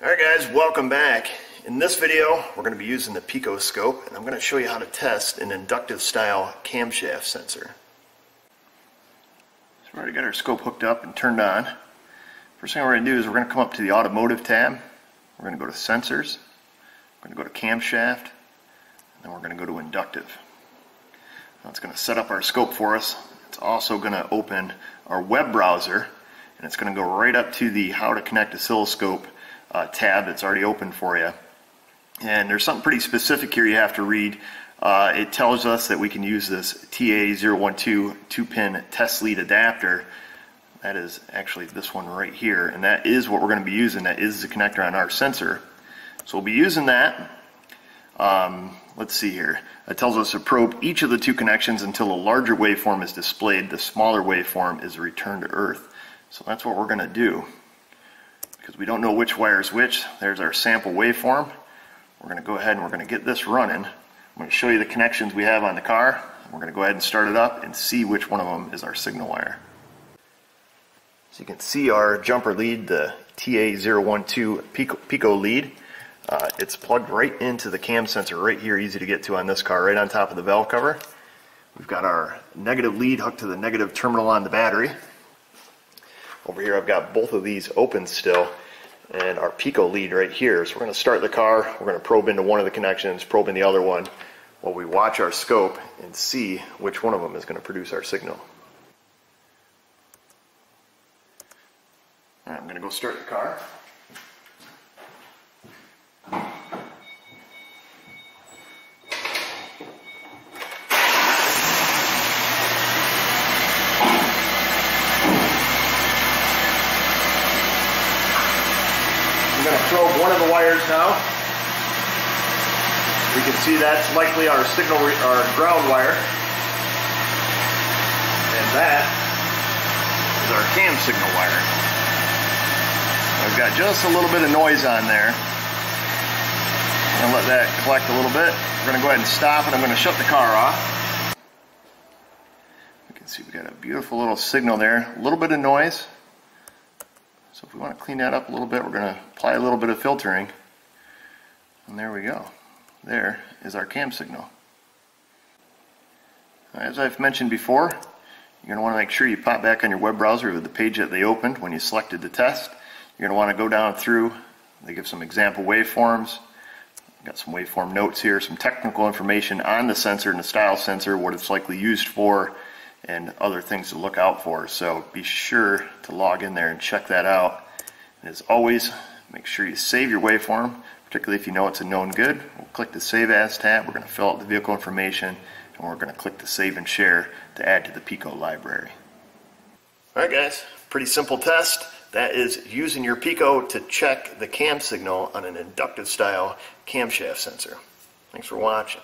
Alright guys, welcome back. In this video we're going to be using the PicoScope, and I'm going to show you how to test an inductive style camshaft sensor. So we've already got our scope hooked up and turned on. First thing we're going to do is we're going to come up to the automotive tab. We're going to go to sensors, we're going to go to camshaft, and then we're going to go to inductive. Now it's going to set up our scope for us. It's also going to open our web browser, and it's going to go right up to the how to connect oscilloscope tab that's already open for you. And there's something pretty specific here you have to read. It tells us that we can use this AT011 2-pin test lead adapter. That is actually this one right here, and that is what we're going to be using. That is the connector on our sensor. So we'll be using that. Let's see here. It tells us to probe each of the two connections until a larger waveform is displayed. The smaller waveform is returned to Earth. So that's what we're going to do. Because we don't know which wire is which. There's our sample waveform. We're going to go ahead and we're going to get this running. I'm going to show you the connections we have on the car. We're going to go ahead and start it up and see which one of them is our signal wire. So you can see our jumper lead, the TA012 Pico lead. It's plugged right into the cam sensor right here, easy to get to on this car, right on top of the valve cover. We've got our negative lead hooked to the negative terminal on the battery. Over here I've got both of these open still, and our Pico lead right here. So we're going to start the car, we're going to probe into one of the connections, probe in the other one, while we watch our scope and see which one of them is going to produce our signal. Alright, I'm going to go start the car. I'm going to probe one of the wires now. We can see that's likely our signal, our ground wire, and that is our cam signal wire. I've got just a little bit of noise on there. I'm going to let that collect a little bit. We're going to go ahead and stop, and I'm going to shut the car off. You can see we got a beautiful little signal there. A little bit of noise. So if we want to clean that up a little bit, we're going to apply a little bit of filtering. And there we go. There is our cam signal. As I've mentioned before, you're going to want to make sure you pop back on your web browser with the page that they opened when you selected the test. You're going to want to go down through. They give some example waveforms. Got some waveform notes here, some technical information on the sensor and the style sensor, what it's likely used for, and other things to look out for. So be sure to log in there and check that out. And as always, make sure you save your waveform, particularly if you know it's a known good. We'll click the Save As tab. We're going to fill out the vehicle information, and we're going to click the Save and Share to add to the Pico library. Alright guys, pretty simple test. That is using your Pico to check the cam signal on an inductive style camshaft sensor. Thanks for watching.